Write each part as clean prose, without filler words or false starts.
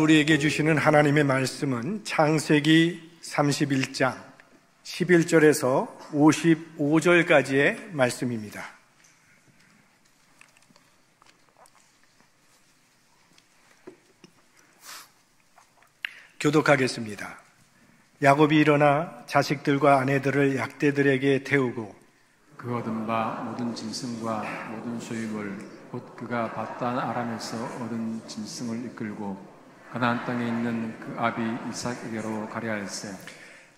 우리에게 주시는 하나님의 말씀은 창세기 31장 11절에서 55절까지의 말씀입니다. 교독하겠습니다. 야곱이 일어나 자식들과 아내들을 약대들에게 태우고 그 얻은 바 모든 짐승과 모든 소유물 곧 그가 바단 아람에서 얻은 짐승을 이끌고 가나안 땅에 있는 그 아비 이삭에게로 가려 할세.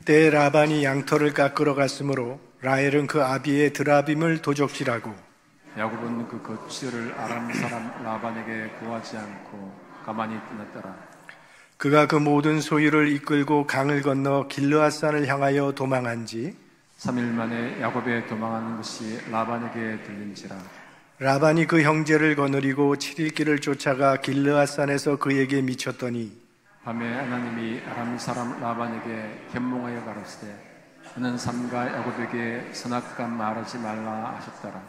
때에 라반이 양털을 깎으러 갔으므로 라헬은 그 아비의 드라빔을 도적질하고 야곱은 그 거취를 아람 사람 라반에게 구하지 않고 가만히 떠났더라. 그가 그 모든 소유를 이끌고 강을 건너 길르앗산을 향하여 도망한지 3일 만에 야곱의 도망하는 것이 라반에게 들린지라. 라반이 그 형제를 거느리고 7일 길을 쫓아가 길르앗산에서 그에게 미쳤더니 밤에 하나님이 아람 사람 라반에게 현몽하여 가로시되 너는 삼가 야곱에게 선악감 말하지 말라 하셨더라.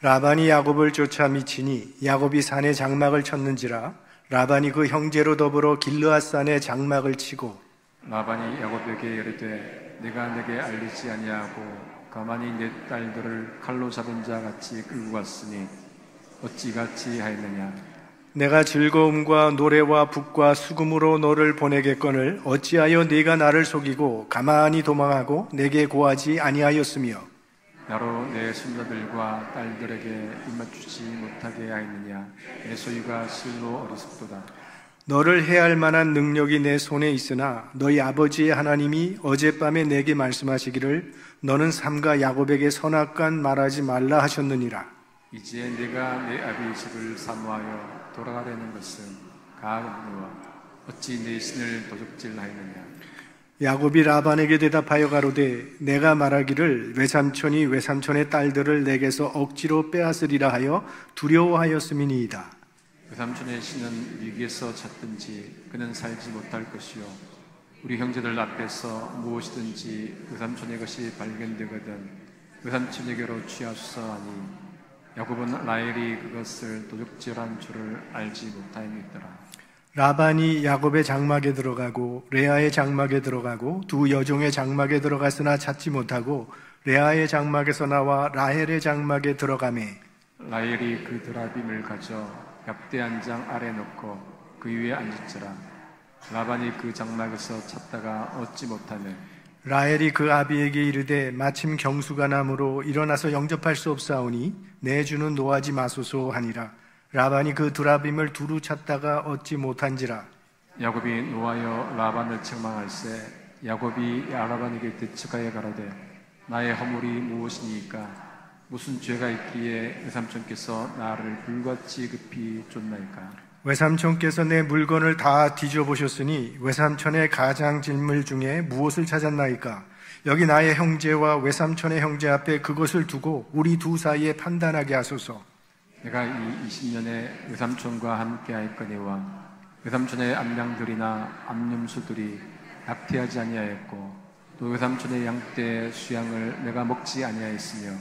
라반이 야곱을 쫓아 미치니 야곱이 산에 장막을 쳤는지라. 라반이 그 형제로 더불어 길르앗산에 장막을 치고 라반이 야곱에게 이르되 내가 내게 알리지 아니하고 가만히 내 딸들을 칼로 잡은 자 같이 끌고 갔으니 어찌 같이 하였느냐. 내가 즐거움과 노래와 북과 수금으로 너를 보내겠거늘 어찌하여 네가 나를 속이고 가만히 도망하고 내게 고하지 아니하였으며 나로 내 손자들과 딸들에게 입맞추지 못하게 하였느냐. 내 소유가 실로 어리석도다. 너를 해할 만한 능력이 내 손에 있으나 너희 아버지의 하나님이 어젯밤에 내게 말씀하시기를 너는 삼가 야곱에게 선악간 말하지 말라 하셨느니라. 이제 내가 내 아비 집을 사모하여 돌아가려는 것은 가하거니와 어찌 내 신을 도적질하였느냐. 야곱이 라반에게 대답하여 가로되 내가 말하기를 외삼촌이 외삼촌의 딸들을 내게서 억지로 빼앗으리라 하여 두려워하였음이니이다. 외삼촌의 신은 위기에서 찾든지 그는 살지 못할 것이요 우리 형제들 앞에서 무엇이든지 외삼촌의 것이 발견되거든 외삼촌에게로 취하소서 하니 야곱은 라헬이 그것을 도적질한 줄을 알지 못하였더라. 라반이 야곱의 장막에 들어가고 레아의 장막에 들어가고 두 여종의 장막에 들어갔으나 찾지 못하고 레아의 장막에서 나와 라헬의 장막에 들어가매 라헬이 그 드라빔을 가져 약대 한 장 아래 놓고 그 위에 앉았지라. 라반이 그 장막에서 찾다가 얻지 못하며 라헬이 그 아비에게 이르되 마침 경수가 나므로 일어나서 영접할 수 없사오니 내 주는 노하지 마소서 하니라. 라반이 그 드라빔을 두루 찾다가 얻지 못한지라. 야곱이 노하여 라반을 책망할세. 야곱이 라반에게 대척하여 가로되 나의 허물이 무엇이니까 무슨 죄가 있기에 외삼촌께서 나를 불같이 급히 쫓나이까. 외삼촌께서 내 물건을 다 뒤져보셨으니 외삼촌의 가장 질물 중에 무엇을 찾았나이까. 여기 나의 형제와 외삼촌의 형제 앞에 그것을 두고 우리 두 사이에 판단하게 하소서. 내가 이 20년에 외삼촌과 함께 하였거니와 외삼촌의 암양들이나 암염소들이 낙태하지 아니하였고 또 외삼촌의 양떼의 수양을 내가 먹지 아니하였으며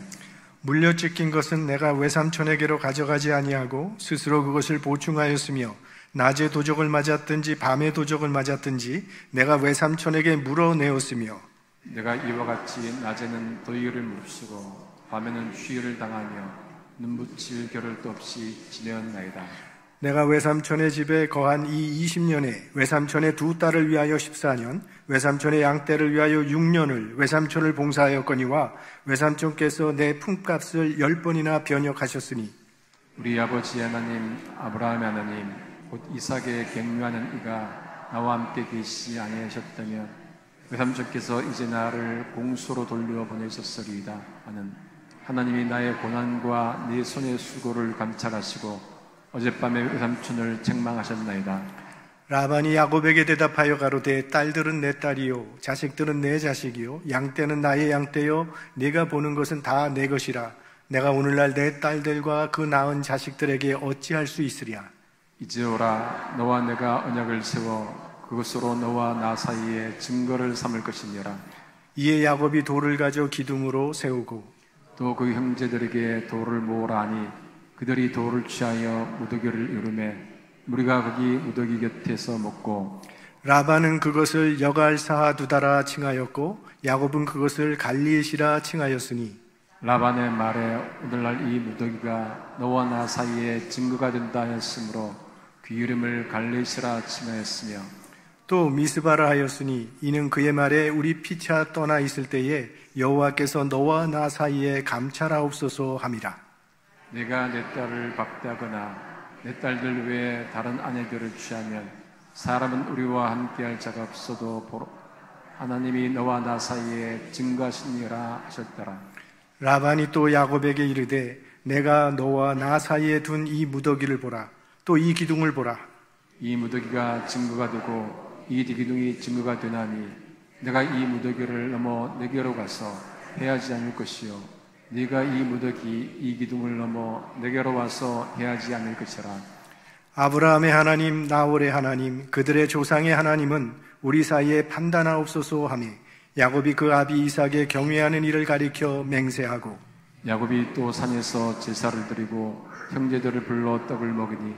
물려 찢긴 것은 내가 외삼촌에게로 가져가지 아니하고 스스로 그것을 보충하였으며 낮에 도적을 맞았든지 밤에 도적을 맞았든지 내가 외삼촌에게 물어내었으며 내가 이와 같이 낮에는 더위를 무릅쓰고 밤에는 추위를 당하며 눈붙일 겨를도 없이 지내었나이다. 내가 외삼촌의 집에 거한 이 20년에 외삼촌의 두 딸을 위하여 14년, 외삼촌의 양떼를 위하여 6년을 외삼촌을 봉사하였거니와 외삼촌께서 내 품값을 10번이나 변역하셨으니 우리 아버지 하나님 아브라함의 하나님 곧 이삭의 갱류하는 이가 나와 함께 계시지 아니하셨다면 외삼촌께서 이제 나를 공소로 돌려보내셨으리이다 하는 하나님이 나의 고난과 네 손의 수고를 감찰하시고 어젯밤에 외삼촌을 책망하셨나이다. 라반이 야곱에게 대답하여 가로되 딸들은 내 딸이요 자식들은 내 자식이요 양떼는 나의 양떼요 네가 보는 것은 다 내 것이라. 내가 오늘날 내 딸들과 그 낳은 자식들에게 어찌할 수 있으랴. 이제 오라 너와 내가 언약을 세워 그것으로 너와 나 사이에 증거를 삼을 것이니라. 이에 야곱이 돌을 가져 기둥으로 세우고 또 그 형제들에게 돌을 모으라 하니 그들이 돌을 취하여 무더기를 이루매 우리가 거기 무더기 곁에서 먹고 라반은 그것을 여갈사두다라 칭하였고 야곱은 그것을 갈리앗이라 칭하였으니 라반의 말에 오늘날 이 무더기가 너와 나 사이에 증거가 된다 하였으므로 그 이름을 갈리앗이라 칭하였으며 또 미스바라 하였으니 이는 그의 말에 우리 피차 떠나 있을 때에 여호와께서 너와 나 사이에 감찰하옵소서 함이라. 내가 내 딸을 박대하거나 내 딸들 외에 다른 아내들을 취하면 사람은 우리와 함께할 자가 없어도 하나님이 너와 나 사이에 증거하시니라 하셨더라. 라반이 또 야곱에게 이르되 내가 너와 나 사이에 둔 이 무더기를 보라. 또 이 기둥을 보라. 이 무더기가 증거가 되고 이 기둥이 증거가 되나니 내가 이 무더기를 넘어 내게로 가서 해하지 않을 것이요 네가 이 무더기 이 기둥을 넘어 내게로 와서 해하지 않을 것이라. 아브라함의 하나님 나홀의 하나님 그들의 조상의 하나님은 우리 사이에 판단하옵소서 하며 야곱이 그 아비 이삭의 경외하는 일을 가리켜 맹세하고 야곱이 또 산에서 제사를 드리고 형제들을 불러 떡을 먹으니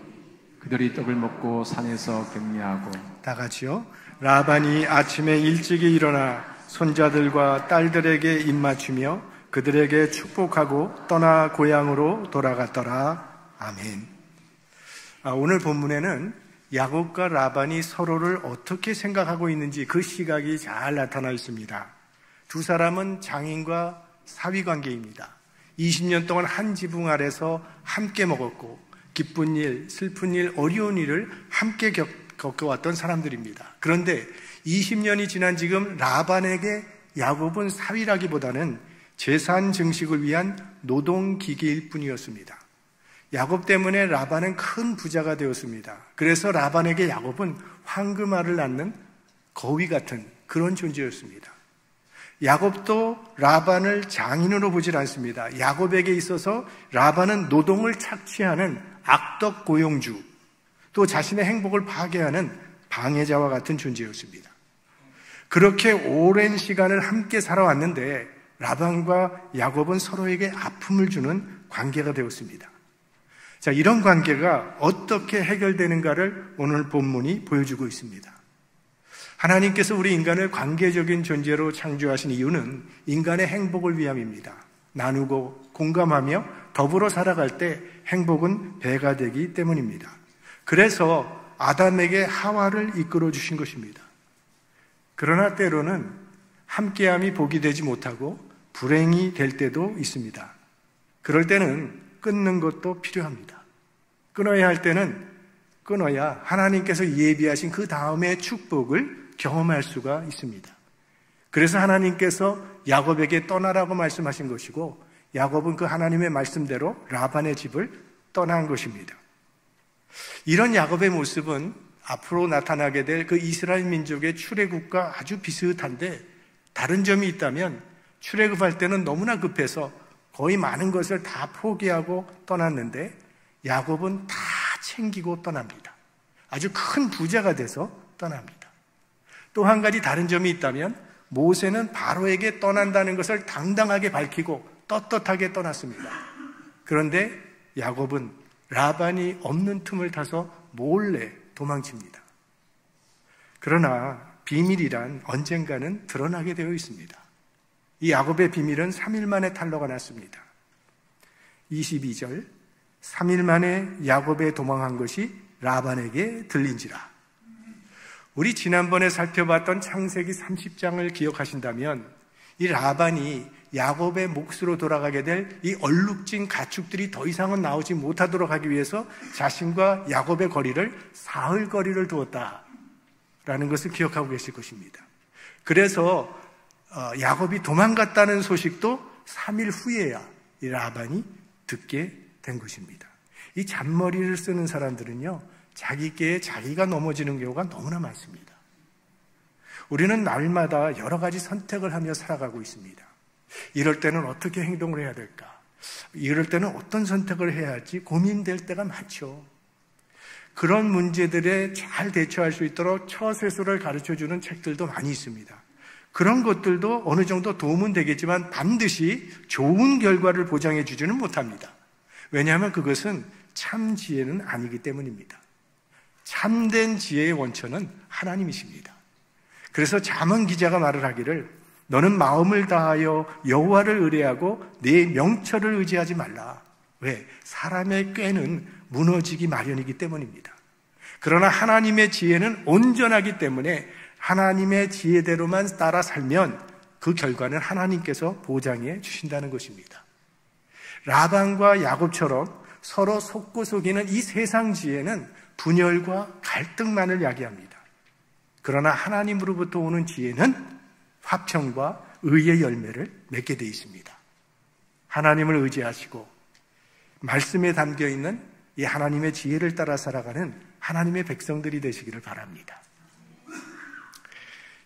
그들이 떡을 먹고 산에서 격려하고 다 같이요. 라반이 아침에 일찍이 일어나 손자들과 딸들에게 입맞추며 그들에게 축복하고 떠나 고향으로 돌아갔더라. 아멘. 오늘 본문에는 야곱과 라반이 서로를 어떻게 생각하고 있는지 그 시각이 잘 나타나 있습니다. 두 사람은 장인과 사위 관계입니다. 20년 동안 한 지붕 아래서 함께 먹었고 기쁜 일, 슬픈 일, 어려운 일을 함께 겪어왔던 사람들입니다. 그런데 20년이 지난 지금 라반에게 야곱은 사위라기보다는 재산 증식을 위한 노동기계일 뿐이었습니다. 야곱 때문에 라반은 큰 부자가 되었습니다. 그래서 라반에게 야곱은 황금알을 낳는 거위 같은 그런 존재였습니다. 야곱도 라반을 장인으로 보질 않습니다. 야곱에게 있어서 라반은 노동을 착취하는 악덕 고용주, 또 자신의 행복을 파괴하는 방해자와 같은 존재였습니다. 그렇게 오랜 시간을 함께 살아왔는데 라반과 야곱은 서로에게 아픔을 주는 관계가 되었습니다. 자, 이런 관계가 어떻게 해결되는가를 오늘 본문이 보여주고 있습니다. 하나님께서 우리 인간을 관계적인 존재로 창조하신 이유는 인간의 행복을 위함입니다. 나누고 공감하며 더불어 살아갈 때 행복은 배가 되기 때문입니다. 그래서 아담에게 하와를 이끌어 주신 것입니다. 그러나 때로는 함께함이 복이 되지 못하고 불행이 될 때도 있습니다. 그럴 때는 끊는 것도 필요합니다. 끊어야 할 때는 끊어야 하나님께서 예비하신 그 다음의 축복을 경험할 수가 있습니다. 그래서 하나님께서 야곱에게 떠나라고 말씀하신 것이고 야곱은 그 하나님의 말씀대로 라반의 집을 떠난 것입니다. 이런 야곱의 모습은 앞으로 나타나게 될 그 이스라엘 민족의 출애굽과 아주 비슷한데 다른 점이 있다면 출애굽할 때는 너무나 급해서 거의 많은 것을 다 포기하고 떠났는데 야곱은 다 챙기고 떠납니다. 아주 큰 부자가 돼서 떠납니다. 또 한 가지 다른 점이 있다면 모세는 바로에게 떠난다는 것을 당당하게 밝히고 떳떳하게 떠났습니다. 그런데 야곱은 라반이 없는 틈을 타서 몰래 도망칩니다. 그러나 비밀이란 언젠가는 드러나게 되어 있습니다. 이 야곱의 비밀은 3일 만에 탄로가 났습니다. 22절 3일 만에 야곱의 도망한 것이 라반에게 들린지라. 우리 지난번에 살펴봤던 창세기 30장을 기억하신다면 이 라반이 야곱의 몫으로 돌아가게 될 이 얼룩진 가축들이 더 이상은 나오지 못하도록 하기 위해서 자신과 야곱의 거리를 사흘 거리를 두었다라는 것을 기억하고 계실 것입니다. 그래서 야곱이 도망갔다는 소식도 3일 후에야 이 라반이 듣게 된 것입니다. 이 잔머리를 쓰는 사람들은요, 자기께 자기가 넘어지는 경우가 너무나 많습니다. 우리는 날마다 여러 가지 선택을 하며 살아가고 있습니다. 이럴 때는 어떻게 행동을 해야 될까? 이럴 때는 어떤 선택을 해야 할지 고민될 때가 많죠. 그런 문제들에 잘 대처할 수 있도록 처세술을 가르쳐주는 책들도 많이 있습니다. 그런 것들도 어느 정도 도움은 되겠지만 반드시 좋은 결과를 보장해 주지는 못합니다. 왜냐하면 그것은 참 지혜는 아니기 때문입니다. 참된 지혜의 원천은 하나님이십니다. 그래서 잠언 기자가 말을 하기를 너는 마음을 다하여 여호와를 의뢰하고 네 명철을 의지하지 말라. 왜? 사람의 꾀는 무너지기 마련이기 때문입니다. 그러나 하나님의 지혜는 온전하기 때문에 하나님의 지혜대로만 따라 살면 그 결과는 하나님께서 보장해 주신다는 것입니다. 라반과 야곱처럼 서로 속고 속이는 이 세상 지혜는 분열과 갈등만을 야기합니다. 그러나 하나님으로부터 오는 지혜는 화평과 의의 열매를 맺게 되어 있습니다. 하나님을 의지하시고 말씀에 담겨있는 이 하나님의 지혜를 따라 살아가는 하나님의 백성들이 되시기를 바랍니다.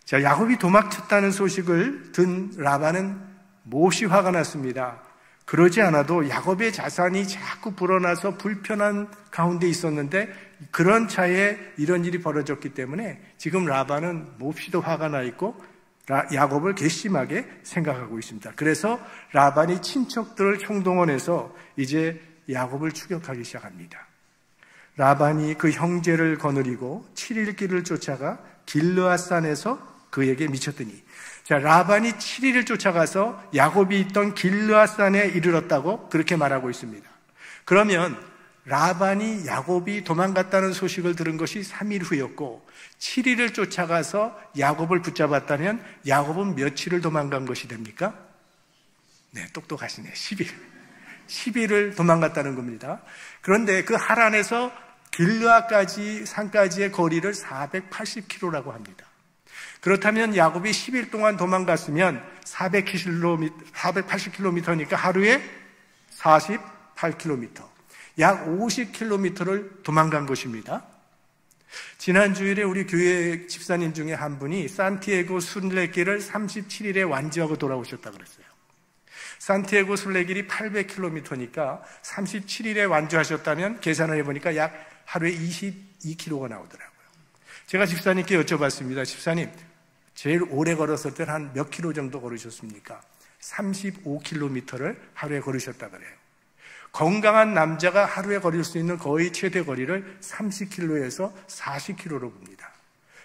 자, 야곱이 도망쳤다는 소식을 든 라반은 몹시 화가 났습니다. 그러지 않아도 야곱의 자산이 자꾸 불어나서 불편한 가운데 있었는데 그런 차에 이런 일이 벌어졌기 때문에 지금 라반은 몹시도 화가 나 있고 야곱을 괘씸하게 생각하고 있습니다. 그래서 라반이 친척들을 총동원해서 이제 야곱을 추격하기 시작합니다. 라반이 그 형제를 거느리고 7일 길을 쫓아가 길르앗산에서 그에게 미쳤더니, 자, 라반이 7일을 쫓아가서 야곱이 있던 길르앗산에 이르렀다고 그렇게 말하고 있습니다. 그러면 라반이 야곱이 도망갔다는 소식을 들은 것이 3일 후였고 7일을 쫓아가서 야곱을 붙잡았다면 야곱은 며칠을 도망간 것이 됩니까? 네, 똑똑하시네. 10일. 10일을 도망갔다는 겁니다. 그런데 그 하란에서 길르앗까지 산까지의 거리를 480km라고 합니다. 그렇다면 야곱이 10일 동안 도망갔으면 480km니까 하루에 48km, 약 50km를 도망간 것입니다. 지난 주일에 우리 교회 집사님 중에 한 분이 산티아고 순례길을 37일에 완주하고 돌아오셨다고 그랬어요. 산티아고 순례길이 800km니까 37일에 완주하셨다면 계산을 해보니까 약 하루에 22km가 나오더라고요. 제가 집사님께 여쭤봤습니다. 집사님, 제일 오래 걸었을 때는 한 몇 킬로 정도 걸으셨습니까? 35km를 하루에 걸으셨다 그래요. 건강한 남자가 하루에 걸을 수 있는 거의 최대 거리를 30km에서 40km로 봅니다.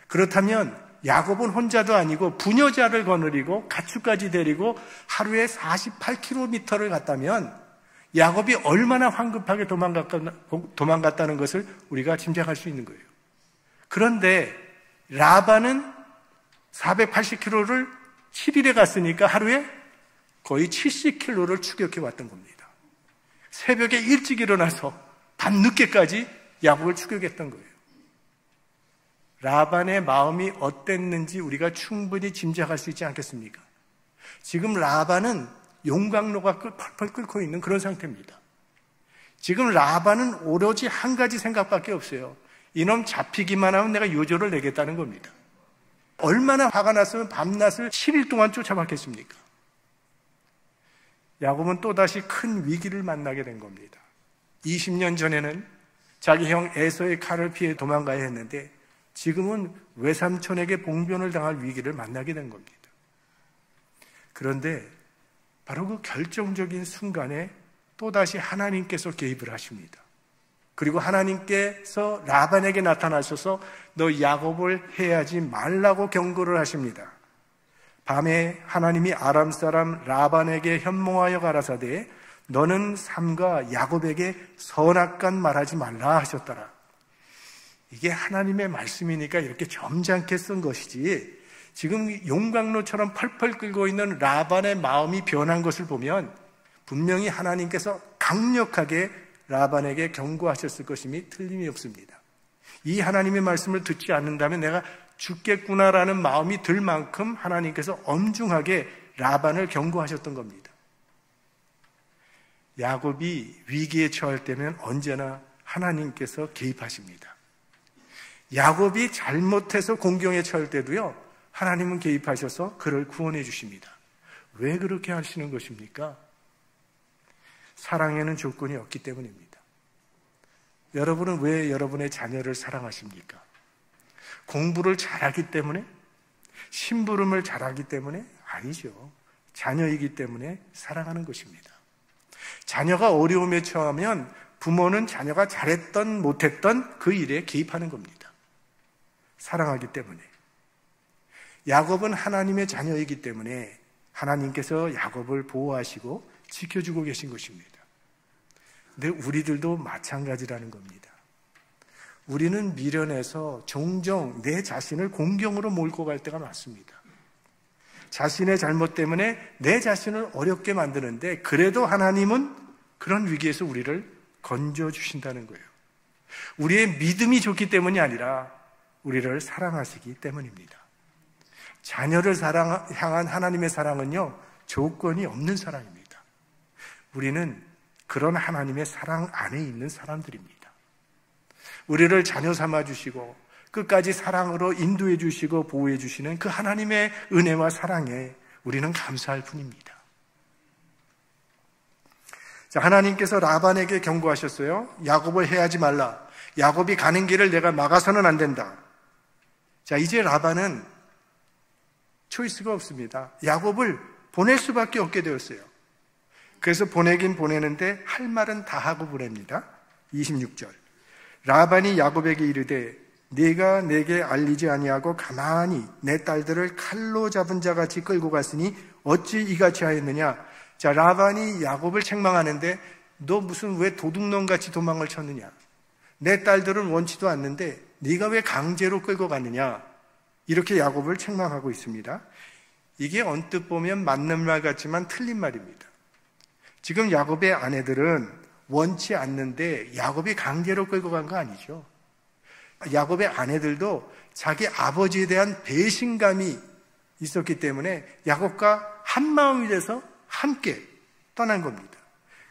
그렇다면 야곱은 혼자도 아니고 부녀자를 거느리고 가축까지 데리고 하루에 48km를 갔다면 야곱이 얼마나 황급하게 도망갔다는 것을 우리가 짐작할 수 있는 거예요. 그런데 라반은 480km를 7일에 갔으니까 하루에 거의 70km를 추격해 왔던 겁니다. 새벽에 일찍 일어나서 밤늦게까지 야곱을 추격했던 거예요. 라반의 마음이 어땠는지 우리가 충분히 짐작할 수 있지 않겠습니까? 지금 라반은 용광로가 펄펄 끓고 있는 그런 상태입니다. 지금 라반은 오로지 한 가지 생각밖에 없어요. 이놈 잡히기만 하면 내가 요조를 내겠다는 겁니다. 얼마나 화가 났으면 밤낮을 7일 동안 쫓아봤겠습니까? 야곱은 또다시 큰 위기를 만나게 된 겁니다. 20년 전에는 자기 형 에서의 칼을 피해 도망가야 했는데 지금은 외삼촌에게 봉변을 당할 위기를 만나게 된 겁니다. 그런데 바로 그 결정적인 순간에 또다시 하나님께서 개입을 하십니다. 그리고 하나님께서 라반에게 나타나셔서 너 야곱을 해하지 말라고 경고를 하십니다. 밤에 하나님이 아람 사람 라반에게 현몽하여 가라사대 너는 삼가 야곱에게 선악간 말하지 말라 하셨더라. 이게 하나님의 말씀이니까 이렇게 점잖게 쓴 것이지 지금 용광로처럼 펄펄 끓고 있는 라반의 마음이 변한 것을 보면 분명히 하나님께서 강력하게 라반에게 경고하셨을 것임이 틀림이 없습니다. 이 하나님의 말씀을 듣지 않는다면 내가 죽겠구나라는 마음이 들 만큼 하나님께서 엄중하게 라반을 경고하셨던 겁니다. 야곱이 위기에 처할 때면 언제나 하나님께서 개입하십니다. 야곱이 잘못해서 공경에 처할 때도요, 하나님은 개입하셔서 그를 구원해 주십니다. 왜 그렇게 하시는 것입니까? 사랑에는 조건이 없기 때문입니다. 여러분은 왜 여러분의 자녀를 사랑하십니까? 공부를 잘하기 때문에? 심부름을 잘하기 때문에? 아니죠. 자녀이기 때문에 사랑하는 것입니다. 자녀가 어려움에 처하면 부모는 자녀가 잘했던 못했던 그 일에 개입하는 겁니다. 사랑하기 때문에. 야곱은 하나님의 자녀이기 때문에 하나님께서 야곱을 보호하시고 지켜주고 계신 것입니다. 근데 우리들도 마찬가지라는 겁니다. 우리는 미련해서 종종 내 자신을 공경으로 몰고 갈 때가 많습니다. 자신의 잘못 때문에 내 자신을 어렵게 만드는데 그래도 하나님은 그런 위기에서 우리를 건져주신다는 거예요. 우리의 믿음이 좋기 때문이 아니라 우리를 사랑하시기 때문입니다. 자녀를 향한 하나님의 사랑은요, 조건이 없는 사랑입니다. 우리는 그런 하나님의 사랑 안에 있는 사람들입니다. 우리를 자녀 삼아 주시고 끝까지 사랑으로 인도해 주시고 보호해 주시는 그 하나님의 은혜와 사랑에 우리는 감사할 뿐입니다. 자, 하나님께서 라반에게 경고하셨어요. 야곱을 해하지 말라. 야곱이 가는 길을 내가 막아서는 안 된다. 자, 이제 라반은 초이스가 없습니다. 야곱을 보낼 수밖에 없게 되었어요. 그래서 보내긴 보내는데 할 말은 다 하고 보냅니다. 26절. 라반이 야곱에게 이르되 네가 내게 알리지 아니하고 가만히 내 딸들을 칼로 잡은 자같이 끌고 갔으니 어찌 이같이 하였느냐. 자, 라반이 야곱을 책망하는데 너 무슨 왜 도둑놈같이 도망을 쳤느냐. 내 딸들은 원치도 않는데 네가 왜 강제로 끌고 갔느냐. 이렇게 야곱을 책망하고 있습니다. 이게 언뜻 보면 맞는 말 같지만 틀린 말입니다. 지금 야곱의 아내들은 원치 않는데 야곱이 강제로 끌고 간 거 아니죠. 야곱의 아내들도 자기 아버지에 대한 배신감이 있었기 때문에 야곱과 한마음이 돼서 함께 떠난 겁니다.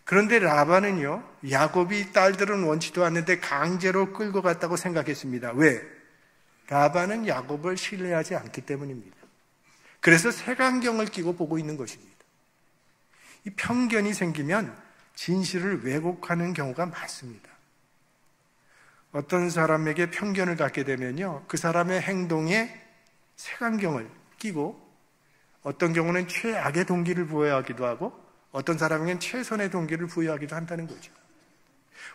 그런데 라반은요, 야곱이 딸들은 원치도 않는데 강제로 끌고 갔다고 생각했습니다. 왜? 라반은 야곱을 신뢰하지 않기 때문입니다. 그래서 색안경을 끼고 보고 있는 것입니다. 이 편견이 생기면 진실을 왜곡하는 경우가 많습니다. 어떤 사람에게 편견을 갖게 되면요, 그 사람의 행동에 색안경을 끼고 어떤 경우는 최악의 동기를 부여하기도 하고 어떤 사람에게는 최선의 동기를 부여하기도 한다는 거죠.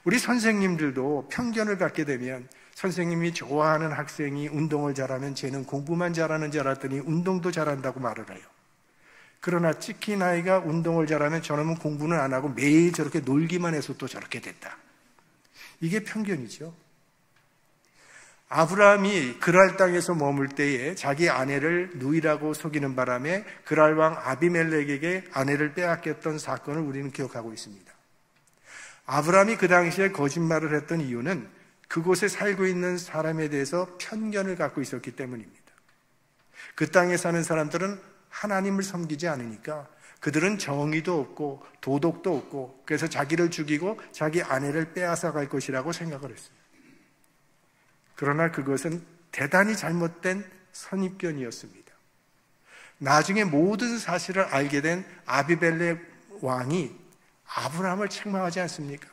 우리 선생님들도 편견을 갖게 되면 선생님이 좋아하는 학생이 운동을 잘하면 쟤는 공부만 잘하는 줄 알았더니 운동도 잘한다고 말을 해요. 그러나 찍힌 아이가 운동을 잘하면 저놈은 공부는 안 하고 매일 저렇게 놀기만 해서 또 저렇게 됐다. 이게 편견이죠. 아브라함이 그랄 땅에서 머물 때에 자기 아내를 누이라고 속이는 바람에 그랄 왕 아비멜렉에게 아내를 빼앗겼던 사건을 우리는 기억하고 있습니다. 아브라함이 그 당시에 거짓말을 했던 이유는 그곳에 살고 있는 사람에 대해서 편견을 갖고 있었기 때문입니다. 그 땅에 사는 사람들은 하나님을 섬기지 않으니까 그들은 정의도 없고 도덕도 없고 그래서 자기를 죽이고 자기 아내를 빼앗아 갈 것이라고 생각을 했어요. 그러나 그것은 대단히 잘못된 선입견이었습니다. 나중에 모든 사실을 알게 된 아비멜렉 왕이 아브라함을 책망하지 않습니까?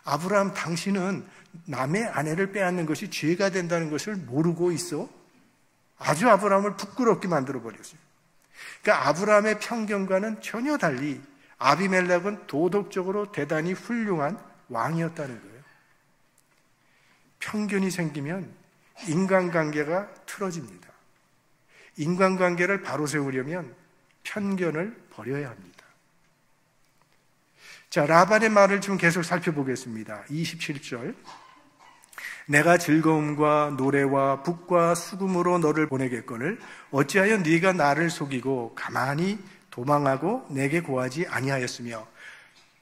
아브라함, 당신은 남의 아내를 빼앗는 것이 죄가 된다는 것을 모르고 있어? 아주 아브라함을 부끄럽게 만들어버렸어요. 그러니까 아브라함의 편견과는 전혀 달리 아비멜렉은 도덕적으로 대단히 훌륭한 왕이었다는 거예요. 편견이 생기면 인간관계가 틀어집니다. 인간관계를 바로 세우려면 편견을 버려야 합니다. 자, 라반의 말을 좀 계속 살펴보겠습니다. 27절. 내가 즐거움과 노래와 북과 수금으로 너를 보내겠거늘 어찌하여 네가 나를 속이고 가만히 도망하고 내게 고하지 아니하였으며.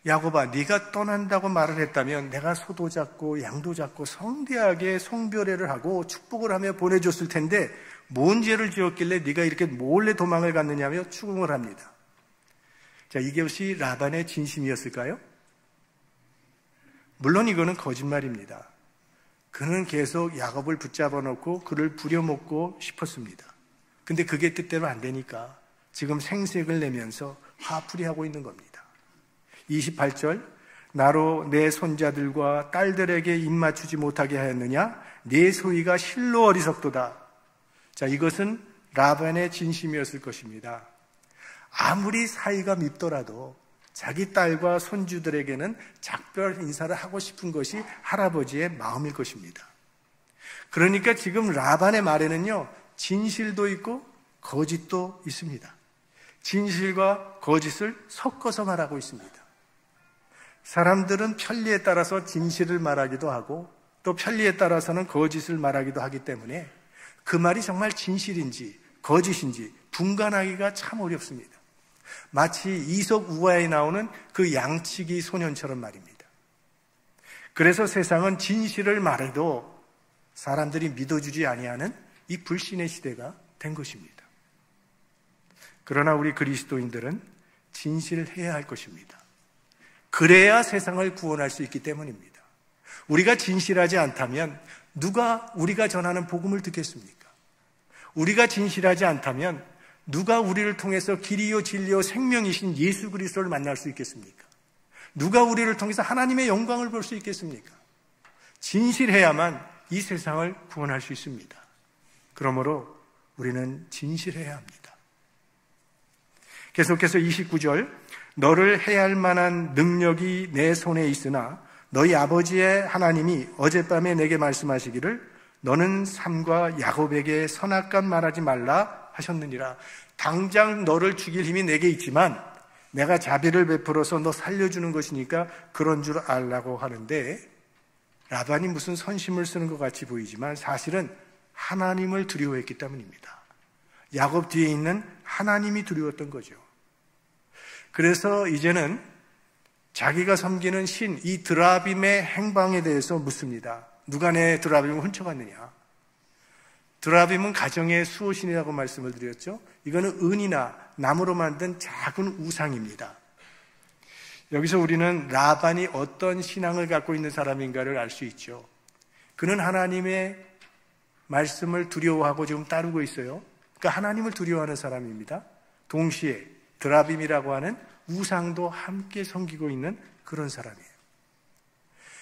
야곱아, 네가 떠난다고 말을 했다면 내가 소도 잡고 양도 잡고 성대하게 송별회를 하고 축복을 하며 보내줬을 텐데 뭔 죄를 지었길래 네가 이렇게 몰래 도망을 갔느냐며 추궁을 합니다. 자, 이것이 라반의 진심이었을까요? 물론 이거는 거짓말입니다. 그는 계속 야곱을 붙잡아 놓고 그를 부려먹고 싶었습니다. 근데 그게 뜻대로 안 되니까 지금 생색을 내면서 화풀이하고 있는 겁니다. 28절. 나로 내 손자들과 딸들에게 입맞추지 못하게 하였느냐? 내 소위가 실로 어리석도다. 자, 이것은 라반의 진심이었을 것입니다. 아무리 사이가 밉더라도 자기 딸과 손주들에게는 작별 인사를 하고 싶은 것이 할아버지의 마음일 것입니다. 그러니까 지금 라반의 말에는요, 진실도 있고 거짓도 있습니다. 진실과 거짓을 섞어서 말하고 있습니다. 사람들은 편리에 따라서 진실을 말하기도 하고 또 편리에 따라서는 거짓을 말하기도 하기 때문에 그 말이 정말 진실인지 거짓인지 분간하기가 참 어렵습니다. 마치 이솝 우화에 나오는 그 양치기 소년처럼 말입니다. 그래서 세상은 진실을 말해도 사람들이 믿어주지 아니하는 이 불신의 시대가 된 것입니다. 그러나 우리 그리스도인들은 진실해야 할 것입니다. 그래야 세상을 구원할 수 있기 때문입니다. 우리가 진실하지 않다면 누가 우리가 전하는 복음을 듣겠습니까? 우리가 진실하지 않다면 누가 우리를 통해서 길이요 진리요 생명이신 예수 그리스도를 만날 수 있겠습니까? 누가 우리를 통해서 하나님의 영광을 볼 수 있겠습니까? 진실해야만 이 세상을 구원할 수 있습니다. 그러므로 우리는 진실해야 합니다. 계속해서 29절, 너를 해야 할 만한 능력이 내 손에 있으나 너희 아버지의 하나님이 어젯밤에 내게 말씀하시기를 너는 삼과 야곱에게 선악간 말하지 말라 하셨느니라. 당장 너를 죽일 힘이 내게 있지만 내가 자비를 베풀어서 너 살려주는 것이니까 그런 줄 알라고 하는데, 라반이 무슨 선심을 쓰는 것 같이 보이지만 사실은 하나님을 두려워했기 때문입니다. 야곱 뒤에 있는 하나님이 두려웠던 거죠. 그래서 이제는 자기가 섬기는 신, 이 드라빔의 행방에 대해서 묻습니다. 누가 내 드라빔을 훔쳐갔느냐? 드라빔은 가정의 수호신이라고 말씀을 드렸죠. 이거는 은이나 나무로 만든 작은 우상입니다. 여기서 우리는 라반이 어떤 신앙을 갖고 있는 사람인가를 알 수 있죠. 그는 하나님의 말씀을 두려워하고 지금 따르고 있어요. 그러니까 하나님을 두려워하는 사람입니다. 동시에 드라빔이라고 하는 우상도 함께 섬기고 있는 그런 사람이에요.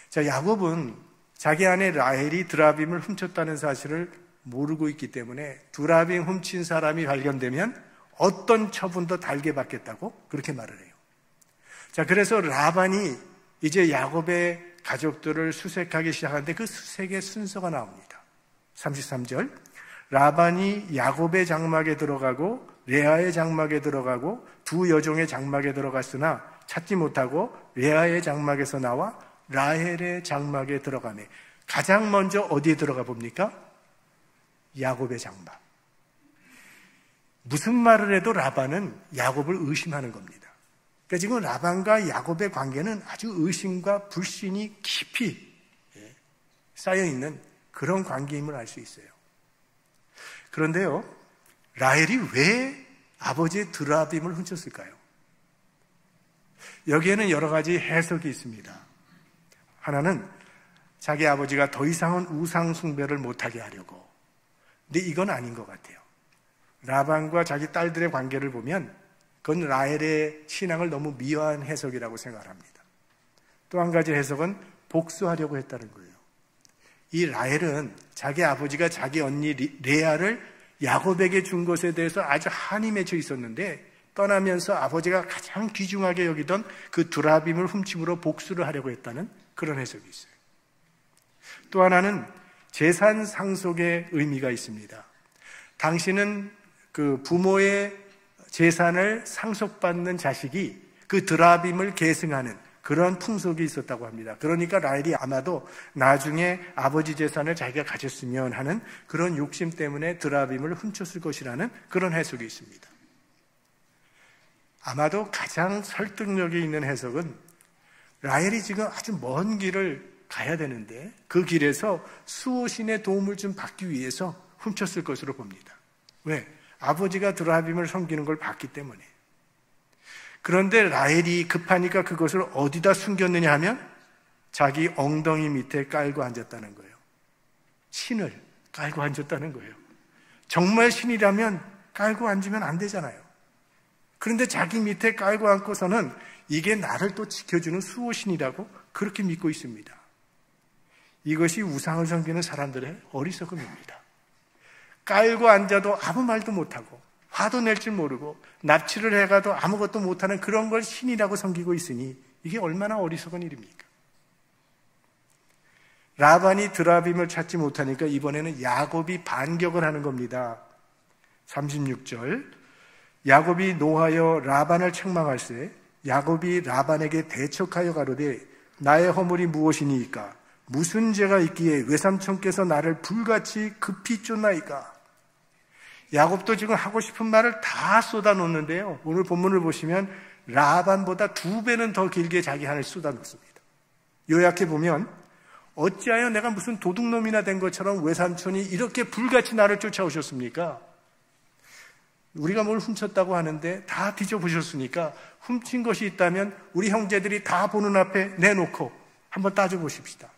자, 야곱은 자기 아내 라헬이 드라빔을 훔쳤다는 사실을 모르고 있기 때문에 드라빔 훔친 사람이 발견되면 어떤 처분도 달게 받겠다고 그렇게 말을 해요. 자, 그래서 라반이 이제 야곱의 가족들을 수색하기 시작하는데 그 수색의 순서가 나옵니다. 33절, 라반이 야곱의 장막에 들어가고 레아의 장막에 들어가고 두 여종의 장막에 들어갔으나 찾지 못하고 레아의 장막에서 나와 라헬의 장막에 들어가네. 가장 먼저 어디에 들어가 봅니까? 야곱의 장막. 무슨 말을 해도 라반은 야곱을 의심하는 겁니다. 그러니까 지금 라반과 야곱의 관계는 아주 의심과 불신이 깊이 쌓여있는 그런 관계임을 알 수 있어요. 그런데요, 라헬이 왜 아버지의 드라빔을 훔쳤을까요? 여기에는 여러 가지 해석이 있습니다. 하나는 자기 아버지가 더 이상은 우상 숭배를 못하게 하려고. 근데 이건 아닌 것 같아요. 라반과 자기 딸들의 관계를 보면 그건 라헬의 신앙을 너무 미화한 해석이라고 생각합니다. 또 한 가지 해석은 복수하려고 했다는 거예요. 이 라헬은 자기 아버지가 자기 언니 레아를 야곱에게 준 것에 대해서 아주 한이 맺혀 있었는데 떠나면서 아버지가 가장 귀중하게 여기던 그 드라빔을 훔침으로 복수를 하려고 했다는 그런 해석이 있어요. 또 하나는 재산 상속의 의미가 있습니다. 당신은 그 부모의 재산을 상속받는 자식이 그 드라빔을 계승하는 그런 풍속이 있었다고 합니다. 그러니까 라헬이 아마도 나중에 아버지 재산을 자기가 가졌으면 하는 그런 욕심 때문에 드라빔을 훔쳤을 것이라는 그런 해석이 있습니다. 아마도 가장 설득력이 있는 해석은 라헬이 지금 아주 먼 길을 가야 되는데 그 길에서 수호신의 도움을 좀 받기 위해서 훔쳤을 것으로 봅니다. 왜? 아버지가 드라빔을 섬기는 걸 봤기 때문에. 그런데 라헬이 급하니까 그것을 어디다 숨겼느냐 하면 자기 엉덩이 밑에 깔고 앉았다는 거예요. 신을 깔고 앉았다는 거예요. 정말 신이라면 깔고 앉으면 안 되잖아요. 그런데 자기 밑에 깔고 앉고서는 이게 나를 또 지켜주는 수호신이라고 그렇게 믿고 있습니다. 이것이 우상을 섬기는 사람들의 어리석음입니다. 깔고 앉아도 아무 말도 못하고 화도 낼 줄 모르고 납치를 해가도 아무것도 못하는 그런 걸 신이라고 섬기고 있으니 이게 얼마나 어리석은 일입니까? 라반이 드라빔을 찾지 못하니까 이번에는 야곱이 반격을 하는 겁니다. 36절, 야곱이 노하여 라반을 책망할세 야곱이 라반에게 대척하여 가로되 나의 허물이 무엇이니이까? 무슨 죄가 있기에 외삼촌께서 나를 불같이 급히 쫓나이까? 야곱도 지금 하고 싶은 말을 다 쏟아놓는데요, 오늘 본문을 보시면 라반보다 2배는 더 길게 자기 한을 쏟아놓습니다. 요약해 보면, 어찌하여 내가 무슨 도둑놈이나 된 것처럼 외삼촌이 이렇게 불같이 나를 쫓아오셨습니까? 우리가 뭘 훔쳤다고 하는데 다 뒤져보셨으니까 훔친 것이 있다면 우리 형제들이 다 보는 앞에 내놓고 한번 따져보십시다.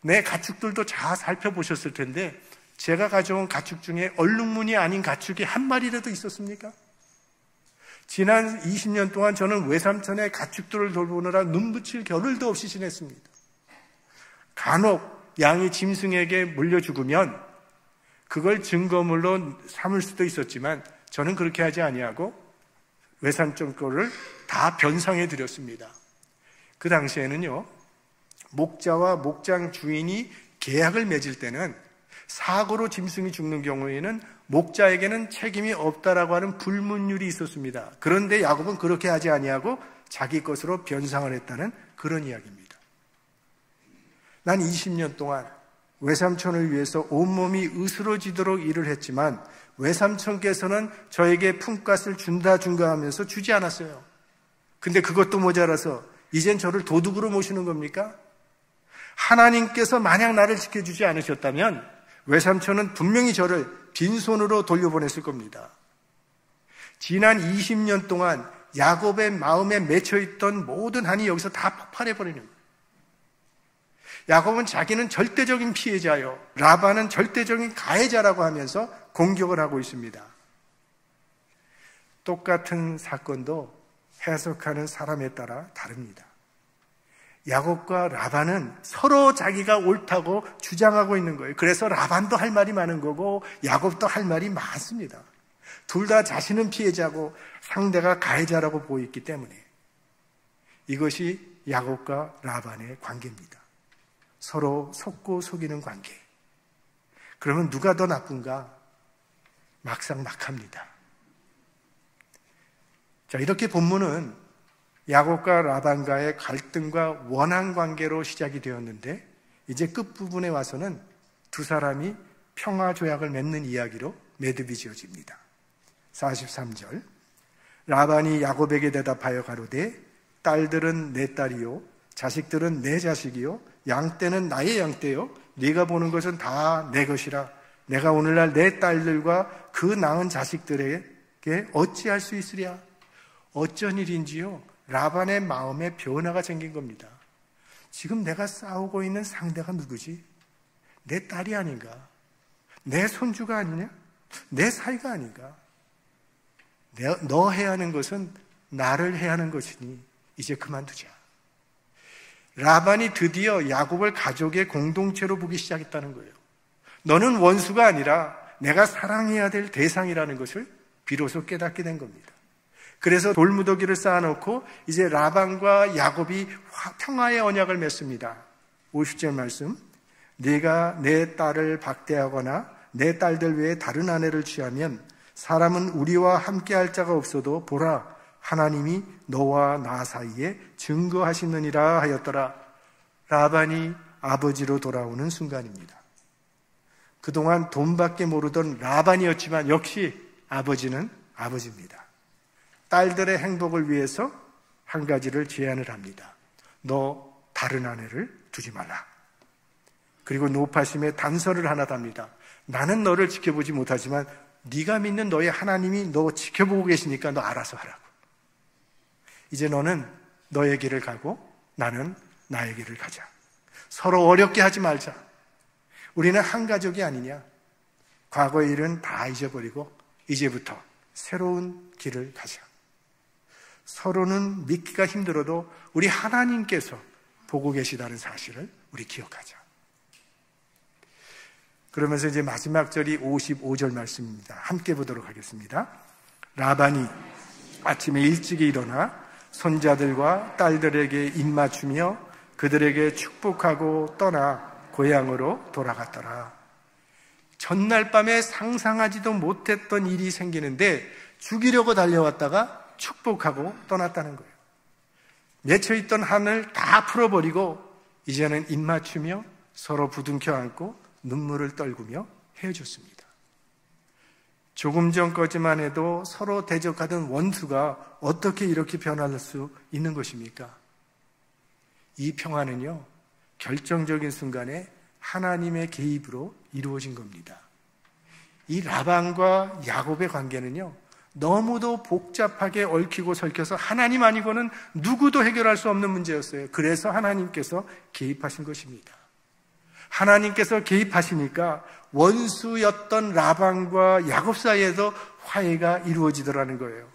내 가축들도 잘 살펴보셨을 텐데 제가 가져온 가축 중에 얼룩무늬 아닌 가축이 한 마리라도 있었습니까? 지난 20년 동안 저는 외삼촌의 가축들을 돌보느라 눈붙일 겨를도 없이 지냈습니다. 간혹 양이 짐승에게 물려 죽으면 그걸 증거물로 삼을 수도 있었지만 저는 그렇게 하지 아니하고 외삼촌 거를 다 변상해 드렸습니다. 그 당시에는요, 목자와 목장 주인이 계약을 맺을 때는 사고로 짐승이 죽는 경우에는 목자에게는 책임이 없다라고 하는 불문율이 있었습니다. 그런데 야곱은 그렇게 하지 아니하고 자기 것으로 변상을 했다는 그런 이야기입니다. 난 20년 동안 외삼촌을 위해서 온몸이 으스러지도록 일을 했지만 외삼촌께서는 저에게 품값을 준다 하면서 주지 않았어요. 근데 그것도 모자라서 이젠 저를 도둑으로 모시는 겁니까? 하나님께서 만약 나를 지켜주지 않으셨다면 외삼촌은 분명히 저를 빈손으로 돌려보냈을 겁니다. 지난 20년 동안 야곱의 마음에 맺혀있던 모든 한이 여기서 다 폭발해버리는 거예요. 야곱은 자기는 절대적인 피해자요, 라반은 절대적인 가해자라고 하면서 공격을 하고 있습니다. 똑같은 사건도 해석하는 사람에 따라 다릅니다. 야곱과 라반은 서로 자기가 옳다고 주장하고 있는 거예요. 그래서 라반도 할 말이 많은 거고 야곱도 할 말이 많습니다. 둘 다 자신은 피해자고 상대가 가해자라고 보였기 때문에 이것이 야곱과 라반의 관계입니다. 서로 속고 속이는 관계. 그러면 누가 더 나쁜가? 막상 막합니다. 자, 이렇게 본문은 야곱과 라반과의 갈등과 원한 관계로 시작이 되었는데 이제 끝부분에 와서는 두 사람이 평화 조약을 맺는 이야기로 매듭이 지어집니다. 43절, 라반이 야곱에게 대답하여 가로되 딸들은 내 딸이요 자식들은 내 자식이요 양떼는 나의 양떼요 네가 보는 것은 다 내 것이라 내가 오늘날 내 딸들과 그 낳은 자식들에게 어찌할 수 있으랴. 어쩐 일인지요, 라반의 마음에 변화가 생긴 겁니다. 지금 내가 싸우고 있는 상대가 누구지? 내 딸이 아닌가? 내 손주가 아니냐? 내 사이가 아닌가? 너 해야 하는 것은 나를 해야 하는 것이니 이제 그만두자. 라반이 드디어 야곱을 가족의 공동체로 보기 시작했다는 거예요. 너는 원수가 아니라 내가 사랑해야 될 대상이라는 것을 비로소 깨닫게 된 겁니다. 그래서 돌무더기를 쌓아놓고 이제 라반과 야곱이 평화의 언약을 맺습니다. 50절 말씀, 네가 내 딸을 박대하거나 내 딸들 외에 다른 아내를 취하면 사람은 우리와 함께할 자가 없어도 보라 하나님이 너와 나 사이에 증거하시느니라 하였더라. 라반이 아버지로 돌아오는 순간입니다. 그동안 돈밖에 모르던 라반이었지만 역시 아버지는 아버지입니다. 딸들의 행복을 위해서 한 가지를 제안을 합니다. 너 다른 아내를 두지 말라. 그리고 노파심에 단서를 하나 답니다. 나는 너를 지켜보지 못하지만 네가 믿는 너의 하나님이 너 지켜보고 계시니까 너 알아서 하라고. 이제 너는 너의 길을 가고 나는 나의 길을 가자. 서로 어렵게 하지 말자. 우리는 한 가족이 아니냐. 과거의 일은 다 잊어버리고 이제부터 새로운 길을 가자. 서로는 믿기가 힘들어도 우리 하나님께서 보고 계시다는 사실을 우리 기억하자. 그러면서 이제 마지막 절이 55절 말씀입니다. 함께 보도록 하겠습니다. 라반이 아침에 일찍 일어나 손자들과 딸들에게 입맞추며 그들에게 축복하고 떠나 고향으로 돌아갔더라. 전날 밤에 상상하지도 못했던 일이 생기는데 죽이려고 달려왔다가 축복하고 떠났다는 거예요. 맺혀있던 한을 다 풀어버리고 이제는 입맞추며 서로 부둥켜 안고 눈물을 떨구며 헤어졌습니다. 조금 전까지만 해도 서로 대적하던 원수가 어떻게 이렇게 변할 수 있는 것입니까? 이 평화는요, 결정적인 순간에 하나님의 개입으로 이루어진 겁니다. 이 라반과 야곱의 관계는요, 너무도 복잡하게 얽히고 설켜서 하나님 아니고는 누구도 해결할 수 없는 문제였어요. 그래서 하나님께서 개입하신 것입니다. 하나님께서 개입하시니까 원수였던 라반과 야곱 사이에서 화해가 이루어지더라는 거예요.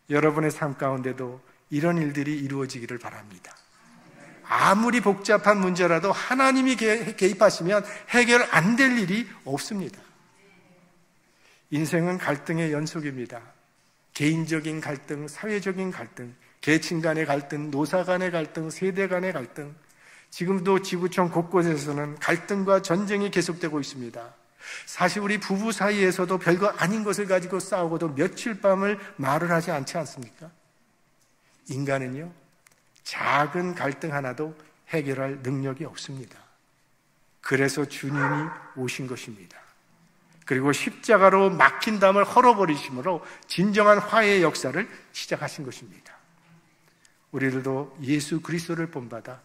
여러분의 삶 가운데도 이런 일들이 이루어지기를 바랍니다. 아무리 복잡한 문제라도 하나님이 개입하시면 해결 안 될 일이 없습니다. 인생은 갈등의 연속입니다. 개인적인 갈등, 사회적인 갈등, 계층 간의 갈등, 노사 간의 갈등, 세대 간의 갈등, 지금도 지구촌 곳곳에서는 갈등과 전쟁이 계속되고 있습니다. 사실 우리 부부 사이에서도 별거 아닌 것을 가지고 싸우고도 며칠 밤을 말을 하지 않지 않습니까? 인간은요, 작은 갈등 하나도 해결할 능력이 없습니다. 그래서 주님이 오신 것입니다. 그리고 십자가로 막힌 담을 헐어버리심으로 진정한 화해의 역사를 시작하신 것입니다. 우리들도 예수 그리스도를 본받아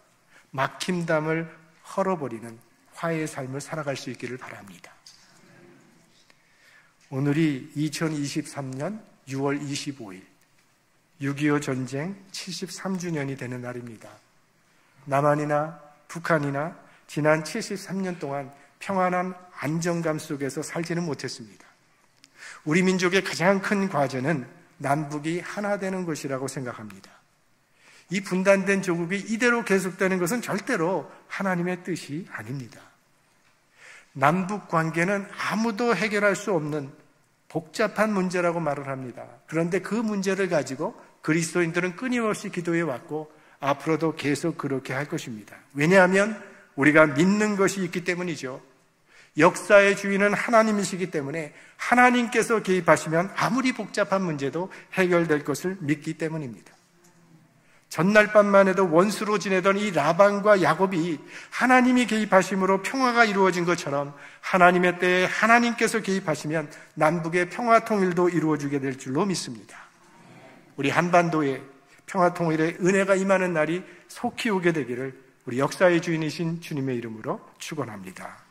막힌 담을 헐어버리는 화해의 삶을 살아갈 수 있기를 바랍니다. 오늘이 2023년 6월 25일 6.25 전쟁 73주년이 되는 날입니다. 남한이나 북한이나 지난 73년 동안 평안한 안정감 속에서 살지는 못했습니다. 우리 민족의 가장 큰 과제는 남북이 하나 되는 것이라고 생각합니다. 이 분단된 조국이 이대로 계속되는 것은 절대로 하나님의 뜻이 아닙니다. 남북 관계는 아무도 해결할 수 없는 복잡한 문제라고 말을 합니다. 그런데 그 문제를 가지고 그리스도인들은 끊임없이 기도해 왔고 앞으로도 계속 그렇게 할 것입니다. 왜냐하면 우리가 믿는 것이 있기 때문이죠. 역사의 주인은 하나님이시기 때문에 하나님께서 개입하시면 아무리 복잡한 문제도 해결될 것을 믿기 때문입니다. 전날 밤만 해도 원수로 지내던 이 라반과 야곱이 하나님이 개입하심으로 평화가 이루어진 것처럼 하나님의 때에 하나님께서 개입하시면 남북의 평화 통일도 이루어지게 될 줄로 믿습니다. 우리 한반도에 평화 통일의 은혜가 임하는 날이 속히 오게 되기를 우리 역사의 주인이신 주님의 이름으로 축원합니다.